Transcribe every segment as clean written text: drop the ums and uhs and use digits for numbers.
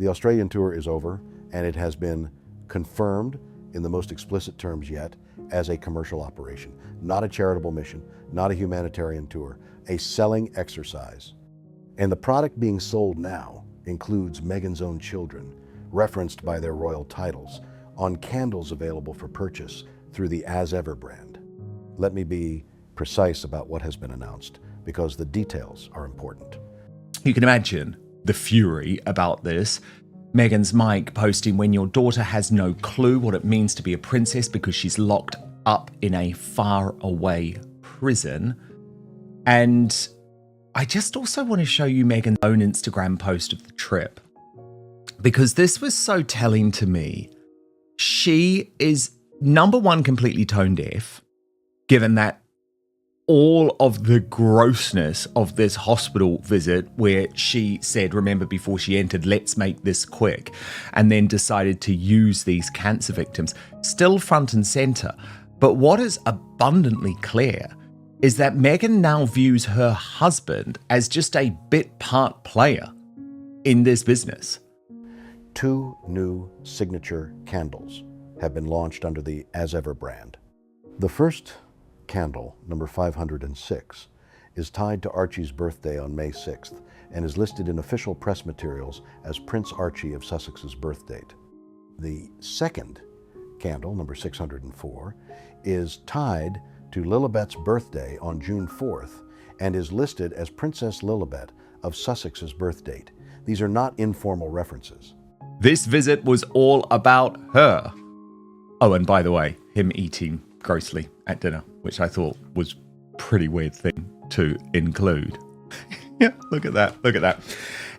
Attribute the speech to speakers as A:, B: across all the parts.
A: The Australian tour is over, and it has been confirmed in the most explicit terms yet as a commercial operation, not a charitable mission, not a humanitarian tour, a selling exercise. And the product being sold now includes Meghan's own children, referenced by their royal titles, on candles available for purchase through the As Ever brand. Let me be precise about what has been announced, because the details are important.
B: You can imagine the fury about this. Meghan's Mike posting, when your daughter has no clue what it means to be a princess because she's locked up in a faraway prison. And I just also want to show you Meghan's own Instagram post of the trip, because this was so telling to me. She is, number one, completely tone deaf, given that all of the grossness of this hospital visit, where she said, remember before she entered, let's make this quick, and then decided to use these cancer victims, still front and center. But what is abundantly clear is that Meghan now views her husband as just a bit part player in this business.
A: 2 new signature candles have been launched under the As Ever brand. The first candle, number 506, is tied to Archie's birthday on May 6th and is listed in official press materials as Prince Archie of Sussex's birth date. The second candle, number 604, is tied to Lilibet's birthday on June 4th and is listed as Princess Lilibet of Sussex's birth date. These are not informal references.
B: This visit was all about her. Oh, and by the way, him eating grossly at dinner, which I thought was a pretty weird thing to include. Yeah, look at that. Look at that.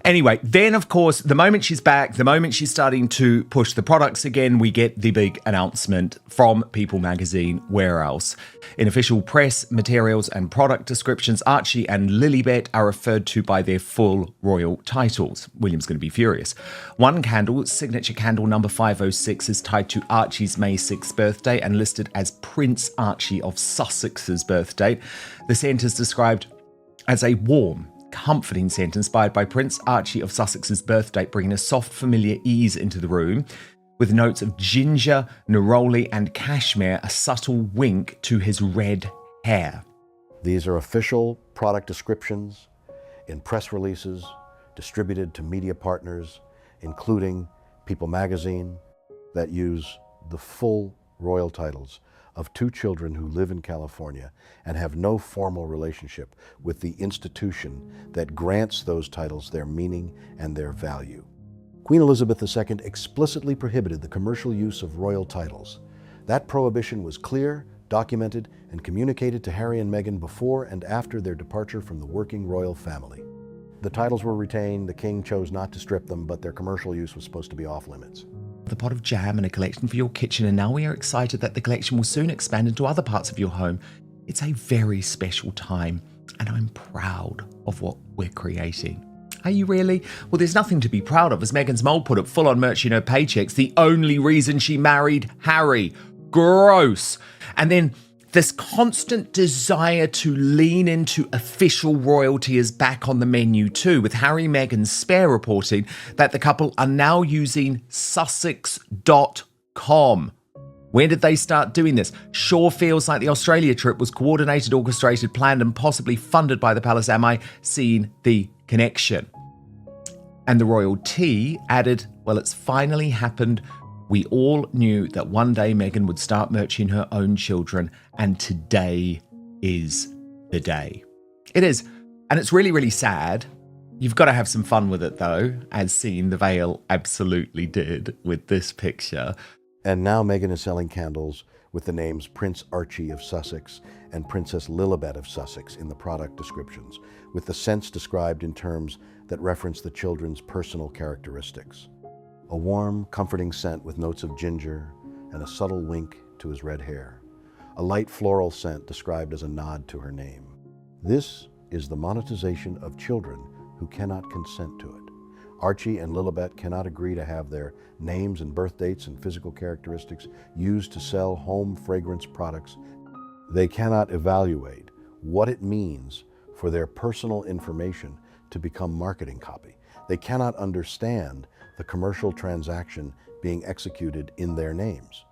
B: Anyway, then, of course, the moment she's back, the moment she's starting to push the products again, we get the big announcement from People magazine. Where else? In official press materials and product descriptions, Archie and Lilibet are referred to by their full royal titles. William's going to be furious. One candle, signature candle number 506, is tied to Archie's May 6th birthday and listed as Prince Archie of Sussex's birthday. The scent is described as a warm, comforting scent inspired by Prince Archie of Sussex's birth date, bringing a soft, familiar ease into the room, with notes of ginger, neroli, and cashmere, a subtle wink to his red hair.
A: These are official product descriptions in press releases distributed to media partners, including People magazine, that use the full royal titles of 2 children who live in California and have no formal relationship with the institution that grants those titles their meaning and their value. Queen Elizabeth II explicitly prohibited the commercial use of royal titles. That prohibition was clear, documented, and communicated to Harry and Meghan before and after their departure from the working royal family. The titles were retained, the king chose not to strip them, but their commercial use was supposed to be off limits.
B: The pot of jam and a collection for your kitchen, and now we are excited that the collection will soon expand into other parts of your home. It's a very special time, and I'm proud of what we're creating. Are you really? Well, there's nothing to be proud of, as Meghan's mole put it, full-on merch in her paychecks, the only reason she married Harry. Gross. And then this constant desire to lean into official royalty is back on the menu too, with Harry Meghan's Spare reporting that the couple are now using Sussex.com. When did they start doing this? Sure feels like the Australia trip was coordinated, orchestrated, planned, and possibly funded by the palace. Am I seeing the connection? And the royal tea added, well, it's finally happened. We all knew that one day Meghan would start merching her own children, and today is the day. It is, and it's really, really sad. You've got to have some fun with it, though, as seen the Veil absolutely did with this picture.
A: And now Meghan is selling candles with the names Prince Archie of Sussex and Princess Lilibet of Sussex in the product descriptions, with the scents described in terms that reference the children's personal characteristics. A warm, comforting scent with notes of ginger and a subtle wink to his red hair. A light floral scent described as a nod to her name. This is the monetization of children who cannot consent to it. Archie and Lilibet cannot agree to have their names and birth dates and physical characteristics used to sell home fragrance products. They cannot evaluate what it means for their personal information to become marketing copy. They cannot understand the commercial transaction being executed in their names.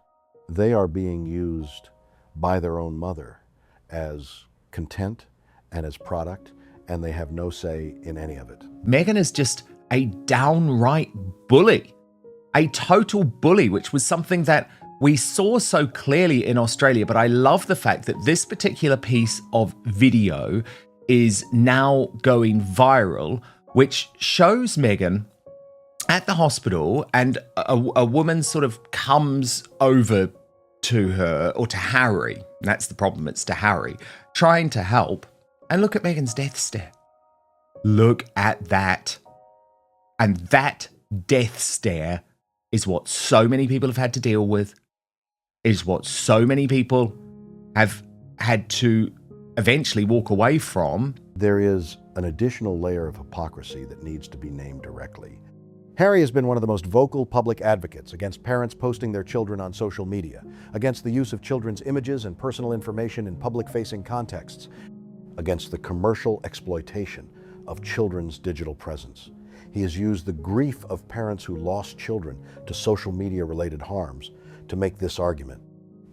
A: They are being used by their own mother as content and as product, and they have no say in any of it.
B: Meghan is just a downright bully, a total bully, which was something that we saw so clearly in Australia. But I love the fact that this particular piece of video is now going viral, which shows Meghan at the hospital, and a woman sort of comes over to her, or to Harry. That's the problem, it's to Harry, trying to help. And look at Meghan's death stare. Look at that. And that death stare is what so many people have had to deal with, is what so many people have had to eventually walk away from.
A: There is an additional layer of hypocrisy that needs to be named directly. Harry has been one of the most vocal public advocates against parents posting their children on social media, against the use of children's images and personal information in public-facing contexts, against the commercial exploitation of children's digital presence. He has used the grief of parents who lost children to social media-related harms to make this argument.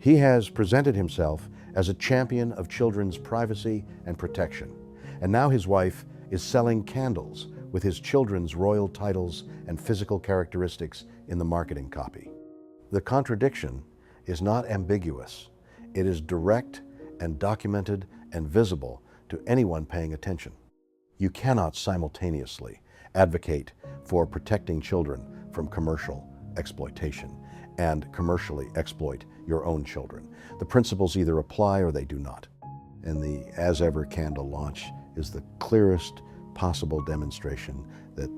A: He has presented himself as a champion of children's privacy and protection, and now his wife is selling candles with his children's royal titles and physical characteristics in the marketing copy. The contradiction is not ambiguous. It is direct and documented and visible to anyone paying attention. You cannot simultaneously advocate for protecting children from commercial exploitation and commercially exploit your own children. The principles either apply or they do not. And the As Ever candle launch is the clearest possible demonstration that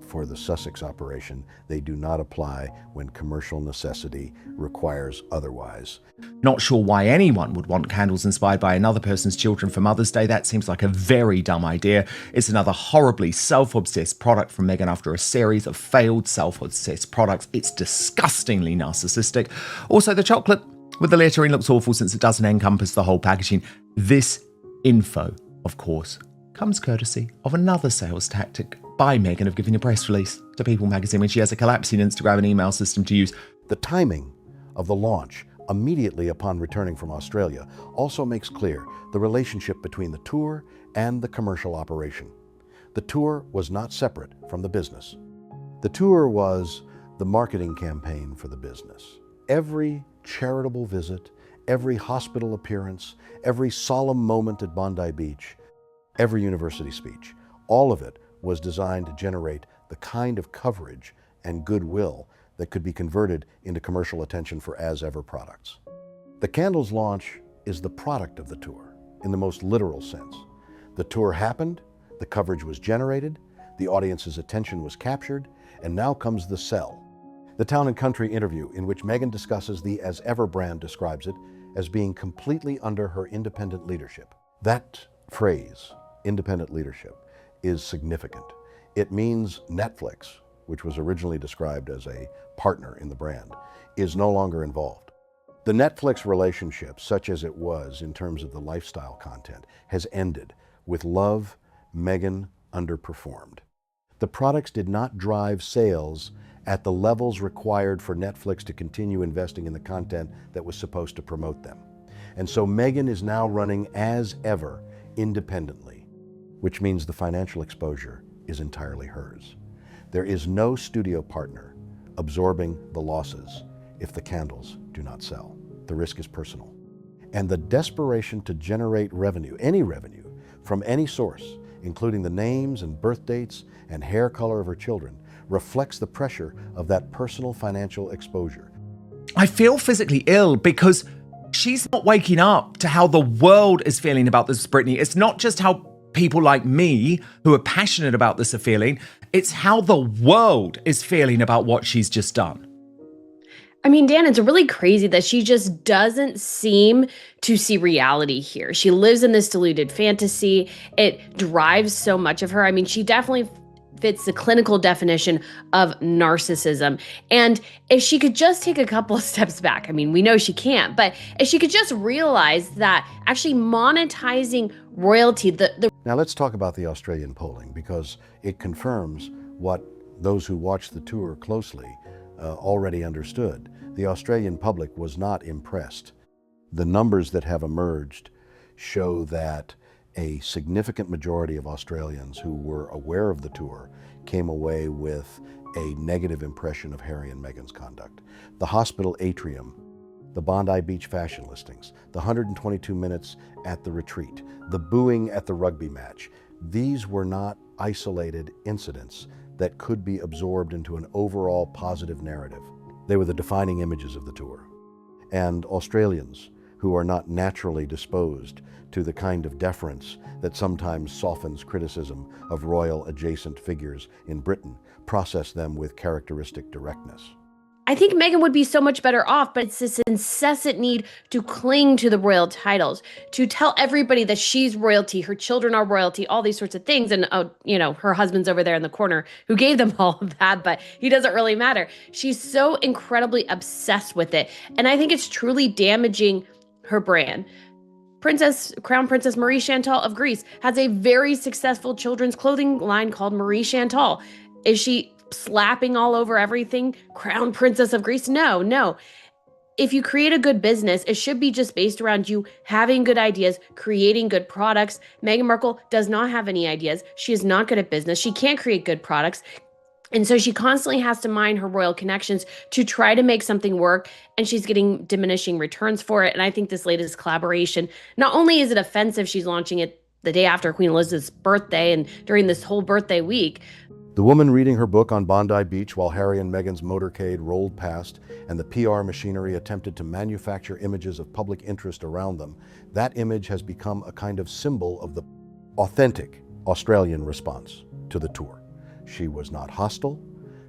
A: for the Sussex operation, they do not apply when commercial necessity requires otherwise.
B: Not sure why anyone would want candles inspired by another person's children for Mother's Day. That seems like a very dumb idea. It's another horribly self-obsessed product from Meghan after a series of failed self-obsessed products. It's disgustingly narcissistic. Also, the chocolate with the lettering looks awful since it doesn't encompass the whole packaging. This info, of course, comes courtesy of another sales tactic by Meghan of giving a press release to People magazine when she has a collapsing Instagram and email system to use.
A: The timing of the launch immediately upon returning from Australia also makes clear the relationship between the tour and the commercial operation. The tour was not separate from the business. The tour was the marketing campaign for the business. Every charitable visit, every hospital appearance, every solemn moment at Bondi Beach, every university speech, all of it was designed to generate the kind of coverage and goodwill that could be converted into commercial attention for As Ever products. The candles launch is the product of the tour in the most literal sense. The tour happened, the coverage was generated, the audience's attention was captured, and now comes the sell. The Town and Country interview in which Meghan discusses the As Ever brand describes it as being completely under her independent leadership. That phrase, independent leadership, is significant. It means Netflix, which was originally described as a partner in the brand, is no longer involved. The Netflix relationship, such as it was in terms of the lifestyle content, has ended. With Love, Meghan underperformed. The products did not drive sales at the levels required for Netflix to continue investing in the content that was supposed to promote them. And so Meghan is now running As Ever independently, which means the financial exposure is entirely hers. There is no studio partner absorbing the losses if the candles do not sell. The risk is personal. And the desperation to generate revenue, any revenue, from any source, including the names and birth dates and hair color of her children, reflects the pressure of that personal financial exposure.
B: I feel physically ill because she's not waking up to how the world is feeling about this, Brittany. It's not just how people like me who are passionate about this are feeling. It's how the world is feeling about what she's just done.
C: I mean, Dan, it's really crazy that she just doesn't seem to see reality here. She lives in this deluded fantasy. It drives so much of her. I mean, she definitely fits the clinical definition of narcissism. And if she could just take a couple of steps back, I mean, we know she can't, but if she could just realize that actually monetizing royalty,
A: Now let's talk about the Australian polling, because it confirms what those who watched the tour closely already understood. The Australian public was not impressed. The numbers that have emerged show that a significant majority of Australians who were aware of the tour came away with a negative impression of Harry and Meghan's conduct. The hospital atrium, the Bondi Beach fashion listings, the 122 minutes at the retreat, the booing at the rugby match, these were not isolated incidents that could be absorbed into an overall positive narrative. They were the defining images of the tour. And Australians, who are not naturally disposed to the kind of deference that sometimes softens criticism of royal adjacent figures in Britain, process them with characteristic directness.
C: I think Meghan would be so much better off, but it's this incessant need to cling to the royal titles, to tell everybody that she's royalty, her children are royalty, all these sorts of things. And, her husband's over there in the corner who gave them all of that, but he doesn't really matter. She's so incredibly obsessed with it. And I think it's truly damaging her brand. Crown Princess Marie Chantal of Greece has a very successful children's clothing line called Marie Chantal. Is she slapping all over everything? Crown Princess of Greece? No. If you create a good business, it should be just based around you having good ideas, creating good products. Meghan Markle does not have any ideas. She is not good at business. She can't create good products. And so she constantly has to mine her royal connections to try to make something work, and she's getting diminishing returns for it. And I think this latest collaboration, not only is it offensive, she's launching it the day after Queen Elizabeth's birthday and during this whole birthday week.
A: The woman reading her book on Bondi Beach while Harry and Meghan's motorcade rolled past and the PR machinery attempted to manufacture images of public interest around them, that image has become a kind of symbol of the authentic Australian response to the tour. She was not hostile,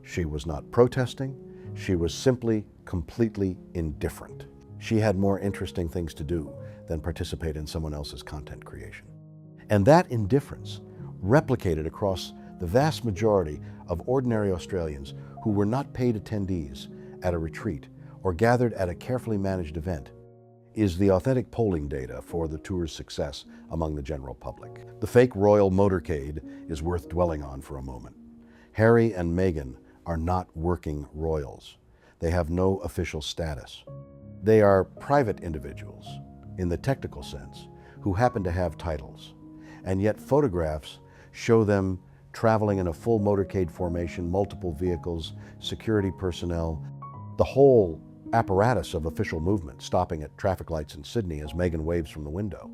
A: she was not protesting, she was simply completely indifferent. She had more interesting things to do than participate in someone else's content creation. And that indifference replicated across the vast majority of ordinary Australians who were not paid attendees at a retreat or gathered at a carefully managed event is the authentic polling data for the tour's success among the general public. The fake royal motorcade is worth dwelling on for a moment. Harry and Meghan are not working royals. They have no official status. They are private individuals, in the technical sense, who happen to have titles. And yet photographs show them traveling in a full motorcade formation, multiple vehicles, security personnel, the whole apparatus of official movement, stopping at traffic lights in Sydney as Meghan waves from the window.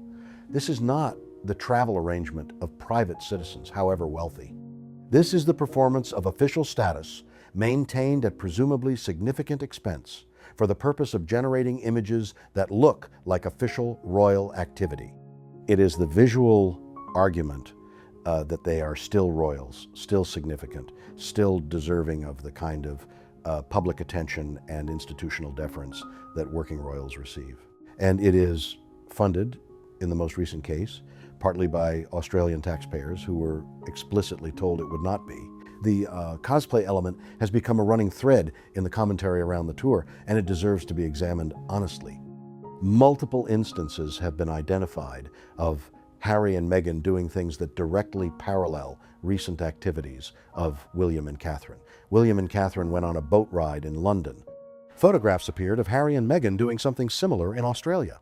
A: This is not the travel arrangement of private citizens, however wealthy. This is the performance of official status, maintained at presumably significant expense, for the purpose of generating images that look like official royal activity. It is the visual argument that they are still royals, still significant, still deserving of the kind of public attention and institutional deference that working royals receive. And it is funded, in the most recent case, partly by Australian taxpayers who were explicitly told it would not be. The cosplay element has become a running thread in the commentary around the tour, and it deserves to be examined honestly. Multiple instances have been identified of Harry and Meghan doing things that directly parallel recent activities of William and Catherine. William and Catherine went on a boat ride in London. Photographs appeared of Harry and Meghan doing something similar in Australia.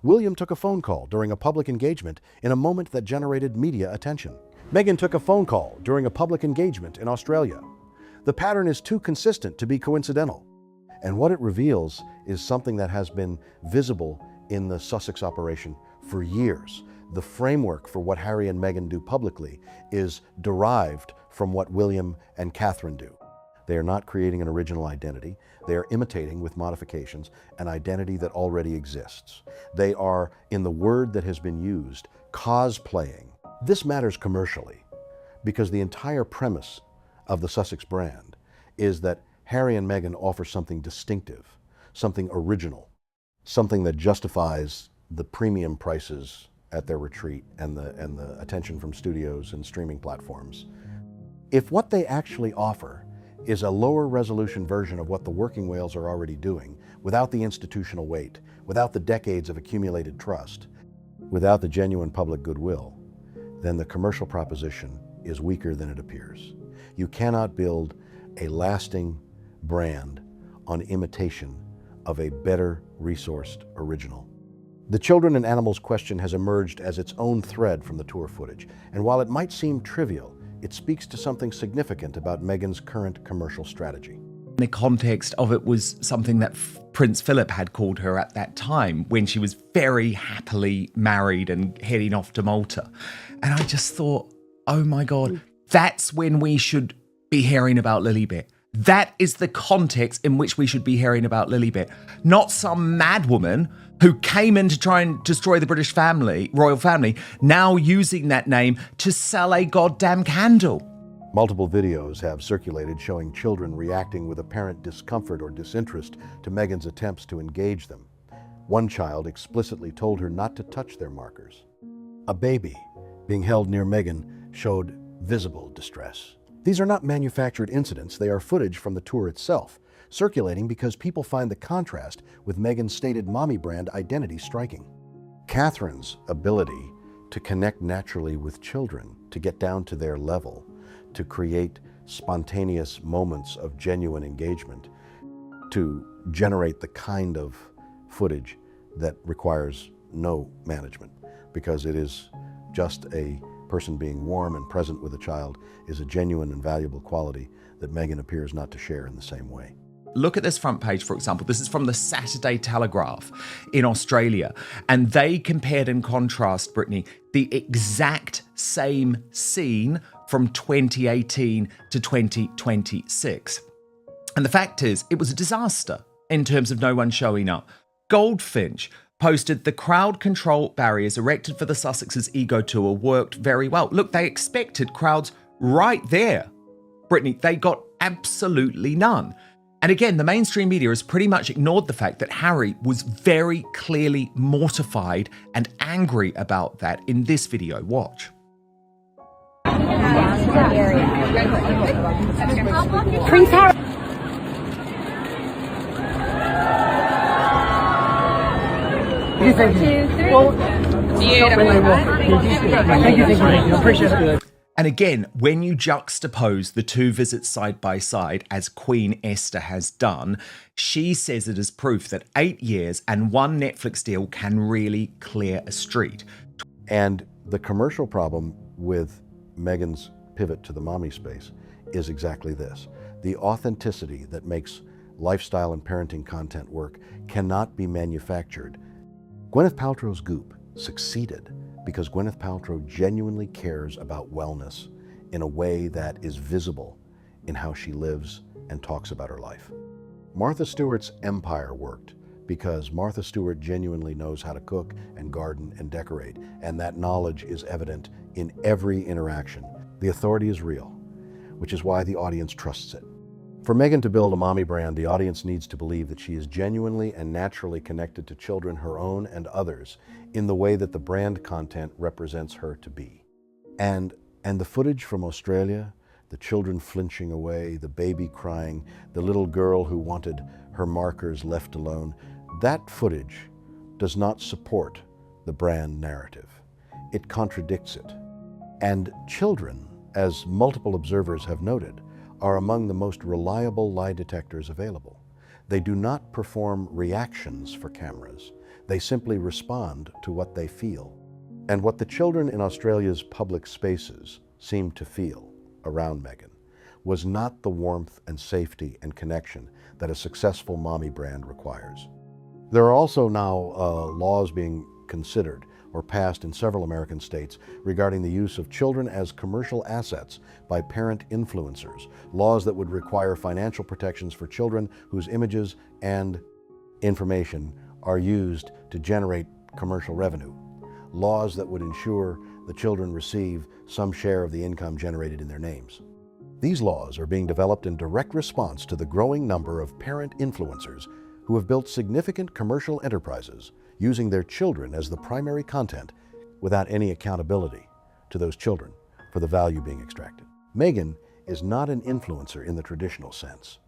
A: William took a phone call during a public engagement in a moment that generated media attention. Meghan took a phone call during a public engagement in Australia. The pattern is too consistent to be coincidental. And what it reveals is something that has been visible in the Sussex operation for years. The framework for what Harry and Meghan do publicly is derived from what William and Catherine do. They are not creating an original identity. They are imitating, with modifications, an identity that already exists. They are, in the word that has been used, cosplaying. This matters commercially because the entire premise of the Sussex brand is that Harry and Meghan offer something distinctive, something original, something that justifies the premium prices at their retreat and the attention from studios and streaming platforms. If what they actually offer is a lower resolution version of what the working whales are already doing, without the institutional weight, without the decades of accumulated trust, without the genuine public goodwill, then the commercial proposition is weaker than it appears. You cannot build a lasting brand on imitation of a better resourced original. The children and animals question has emerged as its own thread from the tour footage, and while it might seem trivial, it speaks to something significant about Meghan's current commercial strategy.
B: The context of it was something that Prince Philip had called her at that time when she was very happily married and heading off to Malta. And I just thought, oh my God, that's when we should be hearing about Lilibet. That is the context in which we should be hearing about Lilibet, not some madwoman who came in to try and destroy the British family, royal family, now using that name to sell a goddamn candle.
A: Multiple videos have circulated showing children reacting with apparent discomfort or disinterest to Meghan's attempts to engage them. One child explicitly told her not to touch their markers. A baby being held near Meghan showed visible distress. These are not manufactured incidents, they are footage from the tour itself, circulating because people find the contrast with Meghan's stated mommy brand identity striking. Catherine's ability to connect naturally with children, to get down to their level, to create spontaneous moments of genuine engagement, to generate the kind of footage that requires no management, because it is just a person being warm and present with a child, is a genuine and valuable quality that Meghan appears not to share in the same way.
B: Look at this front page, for example. This is from the Saturday Telegraph in Australia. And they compared and contrast, Brittany, the exact same scene from 2018 to 2026. And the fact is, it was a disaster in terms of no one showing up. Goldfinch posted the crowd control barriers erected for the Sussex's Ego Tour worked very well. Look, they expected crowds right there. Brittany, they got absolutely none. And again, the mainstream media has pretty much ignored the fact that Harry was very clearly mortified and angry about that in this video. Watch.
D: Prince Harry.
E: Thank you. Appreciate it.
B: And again, when you juxtapose the two visits side by side, as Queen Esther has done, she says it is proof that 8 years and one Netflix deal can really clear a street.
A: And the commercial problem with Meghan's pivot to the mommy space is exactly this. The authenticity that makes lifestyle and parenting content work cannot be manufactured. Gwyneth Paltrow's Goop succeeded because Gwyneth Paltrow genuinely cares about wellness in a way that is visible in how she lives and talks about her life. Martha Stewart's empire worked because Martha Stewart genuinely knows how to cook and garden and decorate, and that knowledge is evident in every interaction. The authority is real, which is why the audience trusts it. For Meghan to build a mommy brand, the audience needs to believe that she is genuinely and naturally connected to children, her own and others, in the way that the brand content represents her to be. And the footage from Australia, the children flinching away, the baby crying, the little girl who wanted her markers left alone, that footage does not support the brand narrative. It contradicts it. And children, as multiple observers have noted, are among the most reliable lie detectors available. They do not perform reactions for cameras. They simply respond to what they feel. And what the children in Australia's public spaces seemed to feel around Meghan was not the warmth and safety and connection that a successful mommy brand requires. There are also now laws being considered or passed in several American states regarding the use of children as commercial assets by parent influencers, laws that would require financial protections for children whose images and information are used to generate commercial revenue, laws that would ensure the children receive some share of the income generated in their names. These laws are being developed in direct response to the growing number of parent influencers who have built significant commercial enterprises using their children as the primary content without any accountability to those children for the value being extracted. Meghan is not an influencer in the traditional sense,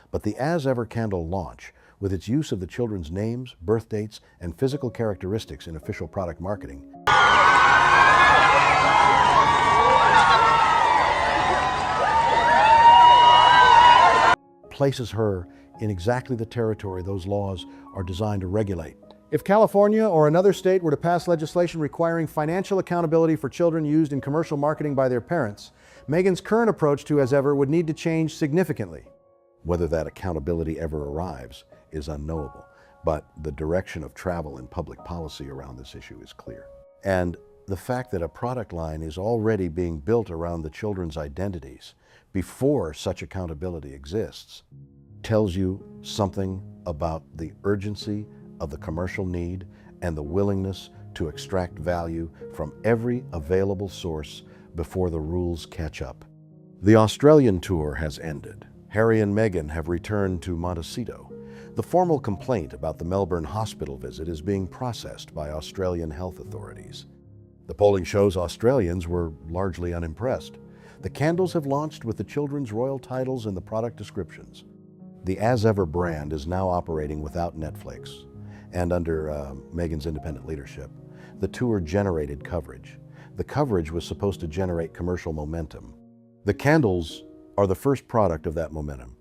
A: but the As Ever candle launch, with its use of the children's names, birth dates, and physical characteristics in official product marketing, places her in exactly the territory those laws are designed to regulate. If California or another state were to pass legislation requiring financial accountability for children used in commercial marketing by their parents, Meghan's current approach to As Ever would need to change significantly. Whether that accountability ever arrives is unknowable, but the direction of travel in public policy around this issue is clear. And the fact that a product line is already being built around the children's identities before such accountability exists tells you something about the urgency of the commercial need and the willingness to extract value from every available source before the rules catch up. The Australian tour has ended. Harry and Meghan have returned to Montecito. The formal complaint about the Melbourne hospital visit is being processed by Australian health authorities. The polling shows Australians were largely unimpressed. The candles have launched with the children's royal titles in the product descriptions. The As Ever brand is now operating without Netflix, and under Meghan's independent leadership, the tour generated coverage. The coverage was supposed to generate commercial momentum. The candles are the first product of that momentum,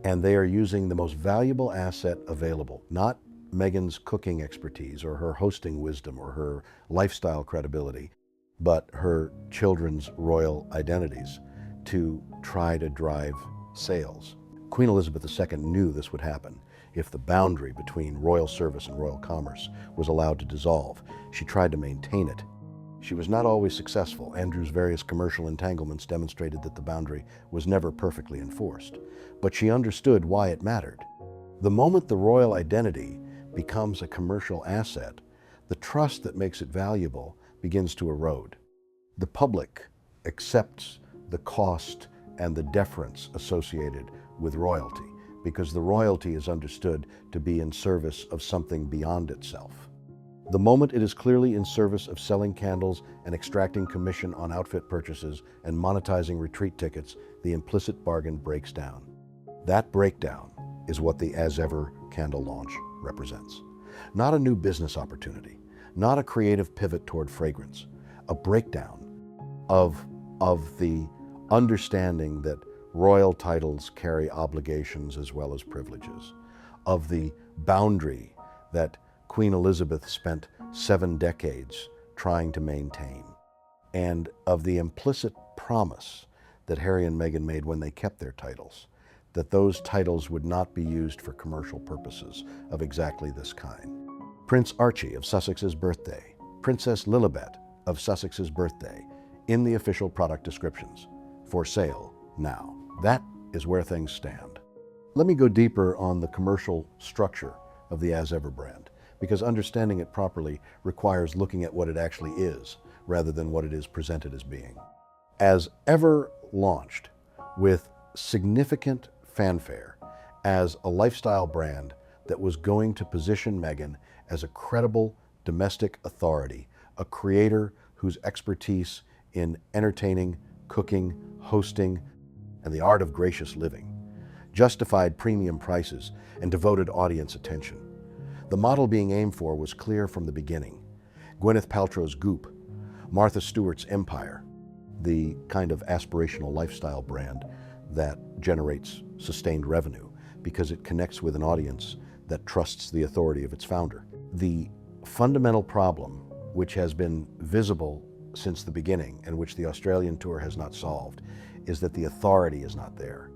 A: and they are using the most valuable asset available, not Meghan's cooking expertise or her hosting wisdom or her lifestyle credibility, but her children's royal identities to try to drive sales. Queen Elizabeth II knew this would happen if the boundary between royal service and royal commerce was allowed to dissolve. She tried to maintain it. She was not always successful. Andrew's various commercial entanglements demonstrated that the boundary was never perfectly enforced, but she understood why it mattered. The moment the royal identity becomes a commercial asset, the trust that makes it valuable begins to erode. The public accepts the cost and the deference associated with royalty because the royalty is understood to be in service of something beyond itself. The moment it is clearly in service of selling candles and extracting commission on outfit purchases and monetizing retreat tickets, the implicit bargain breaks down. That breakdown is what the As Ever candle launch represents. Not a new business opportunity, not a creative pivot toward fragrance, a breakdown of the understanding that royal titles carry obligations as well as privileges, of the boundary that Queen Elizabeth spent 7 decades trying to maintain, and of the implicit promise that Harry and Meghan made when they kept their titles, that those titles would not be used for commercial purposes of exactly this kind. Prince Archie of Sussex's birthday, Princess Lilibet of Sussex's birthday, in the official product descriptions, for sale now. That is where things stand. Let me go deeper on the commercial structure of the As Ever brand, because understanding it properly requires looking at what it actually is, rather than what it is presented as being. As Ever launched with significant fanfare as a lifestyle brand that was going to position Meghan as a credible domestic authority, a creator whose expertise in entertaining, cooking, hosting, and the art of gracious living justified premium prices and devoted audience attention. The model being aimed for was clear from the beginning. Gwyneth Paltrow's Goop, Martha Stewart's Empire, the kind of aspirational lifestyle brand that generates sustained revenue because it connects with an audience that trusts the authority of its founder. The fundamental problem, which has been visible since the beginning and which the Australian tour has not solved, is that the authority is not there.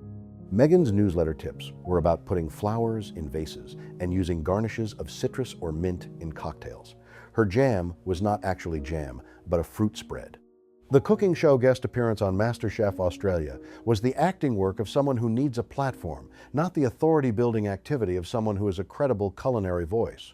A: Meghan's newsletter tips were about putting flowers in vases and using garnishes of citrus or mint in cocktails. Her jam was not actually jam, but a fruit spread. The cooking show guest appearance on MasterChef Australia was the acting work of someone who needs a platform, not the authority-building activity of someone who is a credible culinary voice.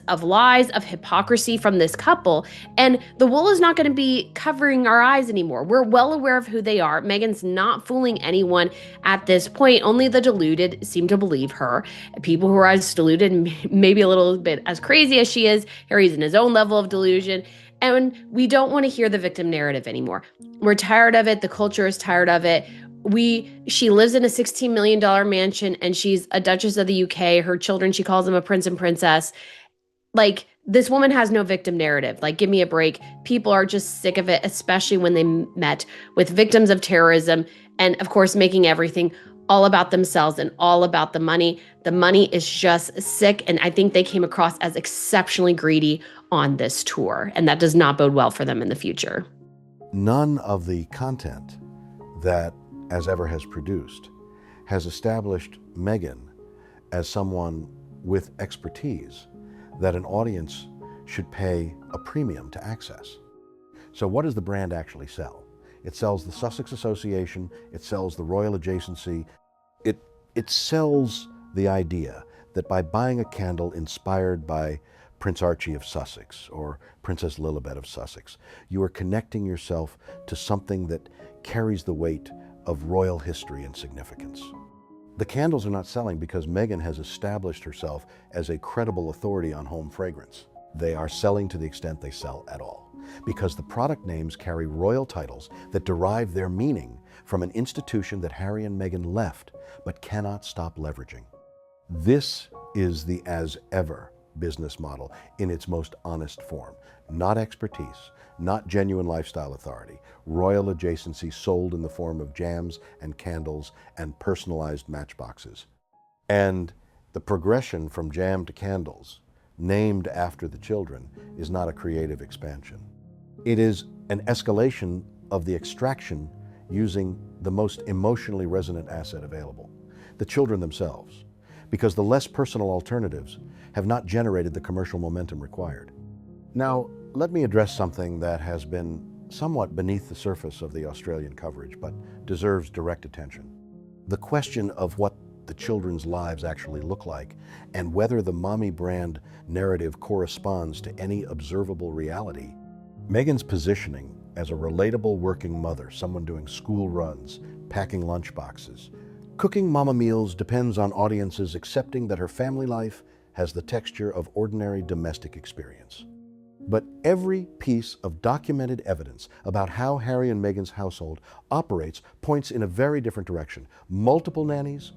C: Of lies, of hypocrisy from this couple, and the wool is not going to be covering our eyes anymore. We're well aware of who they are. Meghan's not fooling anyone at this point. Only the deluded seem to believe her. People who are as deluded, maybe a little bit as crazy as she is. Harry's in his own level of delusion. And we don't want to hear the victim narrative anymore. We're tired of it. The culture is tired of it. She lives in a $16 million mansion and she's a Duchess of the UK. Her children, she calls them a prince and princess. Like, this woman has no victim narrative. Like, give me a break. People are just sick of it, especially when they met with victims of terrorism and, of course, making everything all about themselves and all about the money. The money is just sick. And I think they came across as exceptionally greedy on this tour. And that does not bode well for them in the future.
A: None of the content that As Ever has produced has established Meghan as someone with expertise that an audience should pay a premium to access. So what does the brand actually sell? It sells the Sussex Association, it sells the royal adjacency, it sells the idea that by buying a candle inspired by Prince Archie of Sussex or Princess Lilibet of Sussex, you are connecting yourself to something that carries the weight of royal history and significance. The candles are not selling because Meghan has established herself as a credible authority on home fragrance. They are selling to the extent they sell at all, because the product names carry royal titles that derive their meaning from an institution that Harry and Meghan left but cannot stop leveraging. This is the As Ever business model in its most honest form. Not expertise, not genuine lifestyle authority, royal adjacency sold in the form of jams and candles and personalized matchboxes. And the progression from jam to candles, named after the children, is not a creative expansion. It is an escalation of the extraction using the most emotionally resonant asset available, the children themselves, because the less personal alternatives have not generated the commercial momentum required. Now, let me address something that has been somewhat beneath the surface of the Australian coverage, but deserves direct attention. The question of what the children's lives actually look like and whether the mommy brand narrative corresponds to any observable reality. Meghan's positioning as a relatable working mother, someone doing school runs, packing lunchboxes, cooking mama meals depends on audiences accepting that her family life has the texture of ordinary domestic experience. But every piece of documented evidence about how Harry and Meghan's household operates points in a very different direction. Multiple nannies,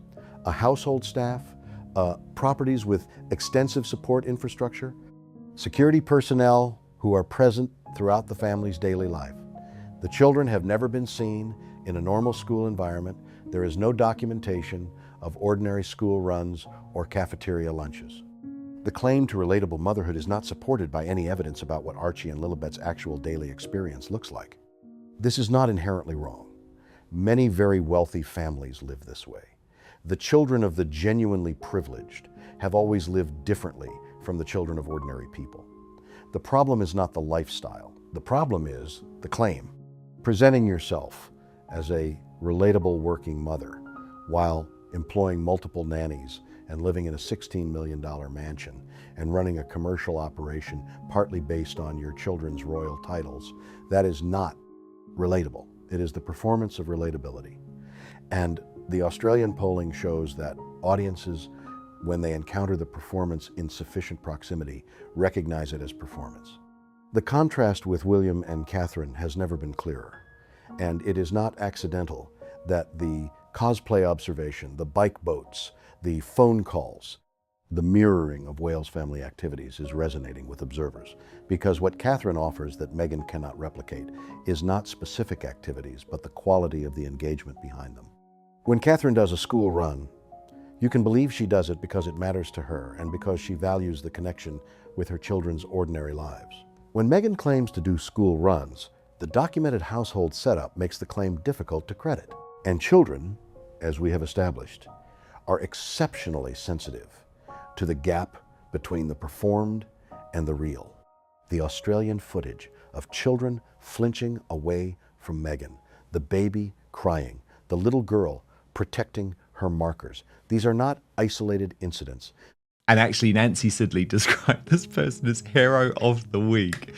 A: a household staff, properties with extensive support infrastructure, security personnel who are present throughout the family's daily life. The children have never been seen in a normal school environment. There is no documentation of ordinary school runs or cafeteria lunches. The claim to relatable motherhood is not supported by any evidence about what Archie and Lilibet's actual daily experience looks like. This is not inherently wrong. Many very wealthy families live this way. The children of the genuinely privileged have always lived differently from the children of ordinary people. The problem is not the lifestyle. The problem is the claim. Presenting yourself as a relatable working mother while employing multiple nannies and living in a $16 million mansion and running a commercial operation partly based on your children's royal titles, that is not relatable. It is the performance of relatability. And the Australian polling shows that audiences, when they encounter the performance in sufficient proximity, recognize it as performance. The contrast with William and Catherine has never been clearer, and it is not accidental that the cosplay observation, the bike boats, the phone calls, the mirroring of Wales family activities is resonating with observers, because what Catherine offers that Meghan cannot replicate is not specific activities, but the quality of the engagement behind them. When Catherine does a school run, you can believe she does it because it matters to her and because she values the connection with her children's ordinary lives. When Meghan claims to do school runs, the documented household setup makes the claim difficult to credit. And children, as we have established, are exceptionally sensitive to the gap between the performed and the real. The Australian footage of children flinching away from Meghan, the baby crying, the little girl protecting her markers. These are not isolated incidents.
B: And actually, Nancy Sidley described this person as hero of the week.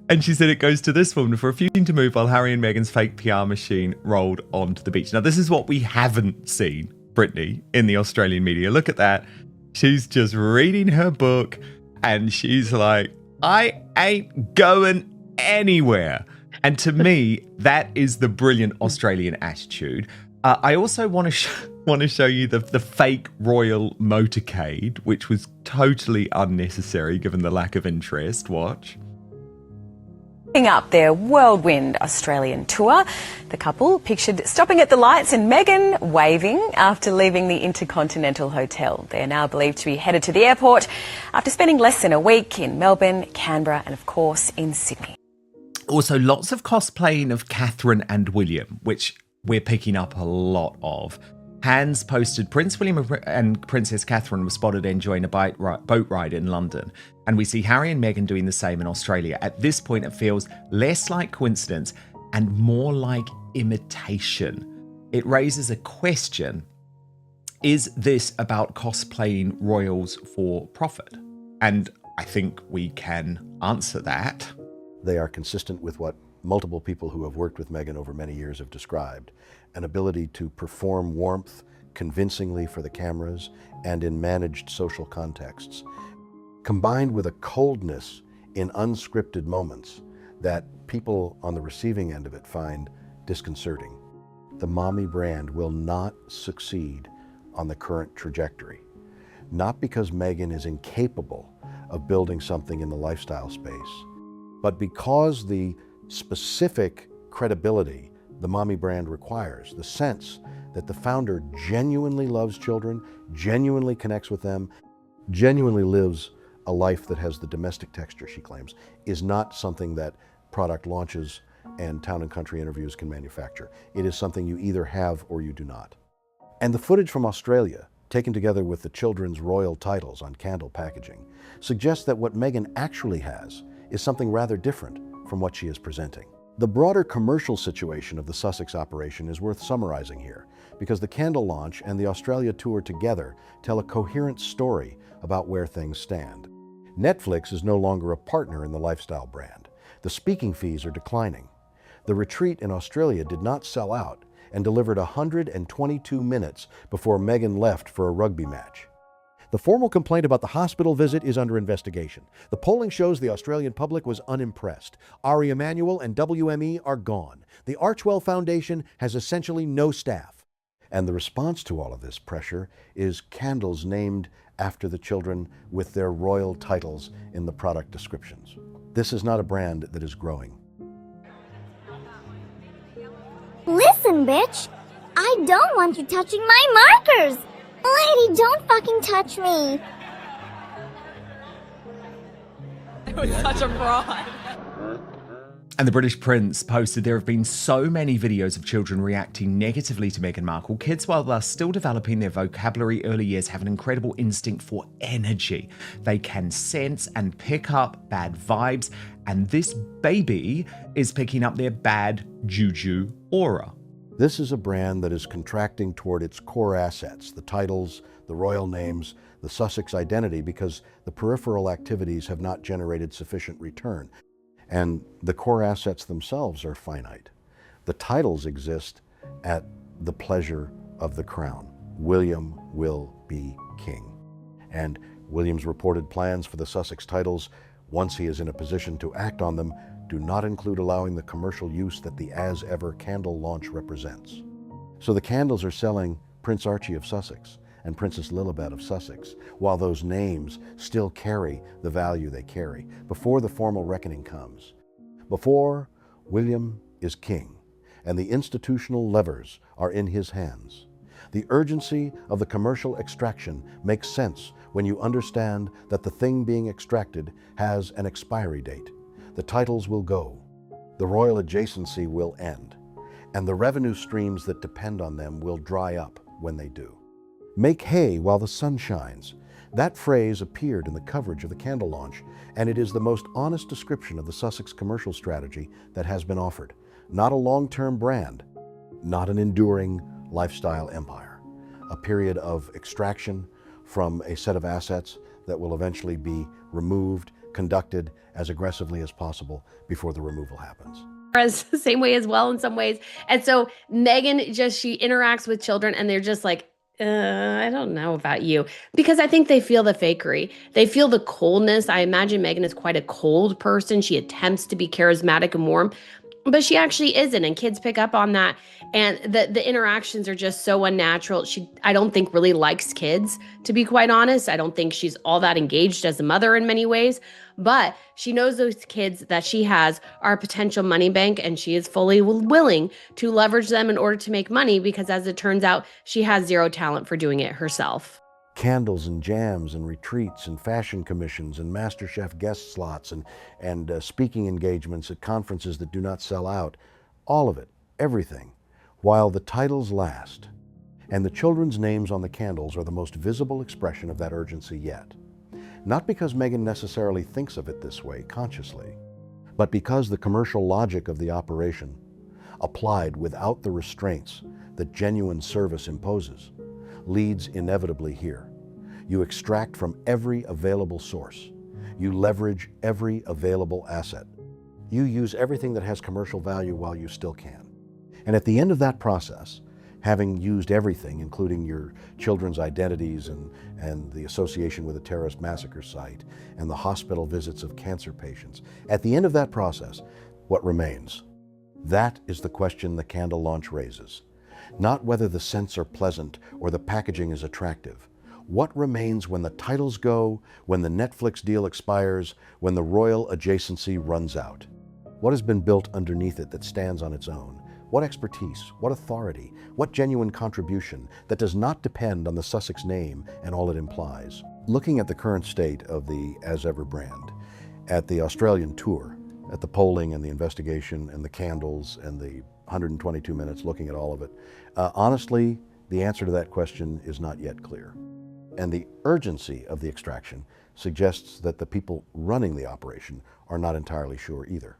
B: And she said it goes to this woman for refusing to move while Harry and Meghan's fake PR machine rolled onto the beach. Now, this is what we haven't seen, Brittany, in the Australian media. Look at that. She's just reading her book and she's like, I ain't going anywhere. And to me, that is the brilliant Australian attitude. I also want to show you the fake royal motorcade, which was totally unnecessary given the lack of interest. Watch.
D: Up their whirlwind Australian tour. The couple pictured stopping at the lights and Meghan waving after leaving the Intercontinental Hotel. They are now believed to be headed to the airport after spending less than a week in Melbourne, Canberra and of course in Sydney.
B: Also, lots of cosplaying of Catherine and William, which we're picking up a lot of. Hans posted Prince William and Princess Catherine were spotted enjoying a boat ride in London. And we see Harry and Meghan doing the same in Australia. At this point, it feels less like coincidence and more like imitation. It raises a question. Is this about cosplaying royals for profit? And I think we can answer that.
A: They are consistent with what multiple people who have worked with Meghan over many years have described, an ability to perform warmth convincingly for the cameras and in managed social contexts, combined with a coldness in unscripted moments that people on the receiving end of it find disconcerting. The mommy brand will not succeed on the current trajectory, not because Meghan is incapable of building something in the lifestyle space, but because the specific credibility the mommy brand requires, the sense that the founder genuinely loves children, genuinely connects with them, genuinely lives a life that has the domestic texture she claims, is not something that product launches and town and country interviews can manufacture. It is something you either have or you do not. And the footage from Australia, taken together with the children's royal titles on candle packaging, suggests that what Meghan actually has is something rather different from what she is presenting. The broader commercial situation of the Sussex operation is worth summarizing here, because the candle launch and the Australia tour together tell a coherent story about where things stand. Netflix is no longer a partner in the lifestyle brand. The speaking fees are declining. The retreat in Australia did not sell out and delivered 122 minutes before Meghan left for a rugby match. The formal complaint about the hospital visit is under investigation. The polling shows the Australian public was unimpressed. Ari Emanuel and WME are gone. The Archwell Foundation has essentially no staff. And the response to all of this pressure is candles named after the children with their royal titles in the product descriptions. This is not a brand that is growing.
F: Listen, bitch! I don't want you touching my markers! Lady, don't fucking touch me!
D: It was such a fraud.
B: And the British Prince posted there have been so many videos of children reacting negatively to Meghan Markle. Kids, while they're still developing their vocabulary early years, have an incredible instinct for energy. They can sense and pick up bad vibes, and this baby is picking up their bad juju aura.
A: This is a brand that is contracting toward its core assets, the titles, the royal names, the Sussex identity, because the peripheral activities have not generated sufficient return. And the core assets themselves are finite. The titles exist at the pleasure of the crown. William will be king. And William's reported plans for the Sussex titles, once he is in a position to act on them, do not include allowing the commercial use that the As Ever candle launch represents. So the candles are selling Prince Archie of Sussex and Princess Lilibet of Sussex, while those names still carry the value they carry, before the formal reckoning comes. Before William is king, and the institutional levers are in his hands. The urgency of the commercial extraction makes sense when you understand that the thing being extracted has an expiry date. The titles will go, the royal adjacency will end, and the revenue streams that depend on them will dry up when they do. Make hay while the sun shines. That phrase appeared in the coverage of the candle launch, and it is the most honest description of the Sussex commercial strategy that has been offered. Not a long-term brand, not an enduring lifestyle empire. A period of extraction from a set of assets that will eventually be removed, conducted as aggressively as possible before the removal happens.
C: The same way as well in some ways. And so Meghan she interacts with children and they're just like, I don't know about you, because I think they feel the fakery. They feel the coldness. I imagine Meghan is quite a cold person. She attempts to be charismatic and warm. But she actually isn't, and kids pick up on that. And the interactions are just so unnatural. She, I don't think, really likes kids, to be quite honest. I don't think she's all that engaged as a mother in many ways. But she knows those kids that she has are a potential money bank, and she is fully willing to leverage them in order to make money because, as it turns out, she has zero talent for doing it herself.
A: Candles and jams and retreats and fashion commissions and MasterChef guest slots and speaking engagements at conferences that do not sell out. All of it, everything, while the titles last. And the children's names on the candles are the most visible expression of that urgency yet. Not because Meghan necessarily thinks of it this way consciously, but because the commercial logic of the operation, applied without the restraints that genuine service imposes, leads inevitably here. You extract from every available source. You leverage every available asset. You use everything that has commercial value while you still can. And at the end of that process, having used everything, including your children's identities and the association with a terrorist massacre site and the hospital visits of cancer patients, at the end of that process, what remains? That is the question the candle launch raises. Not whether the scents are pleasant or the packaging is attractive. What remains when the titles go, when the Netflix deal expires, when the royal adjacency runs out? What has been built underneath it that stands on its own? What expertise, what authority, what genuine contribution that does not depend on the Sussex name and all it implies? Looking at the current state of the As Ever brand, at the Australian tour, at the polling and the investigation and the candles and the 122 minutes looking at all of it, honestly, the answer to that question is not yet clear. And the urgency of the extraction suggests that the people running the operation are not entirely sure either.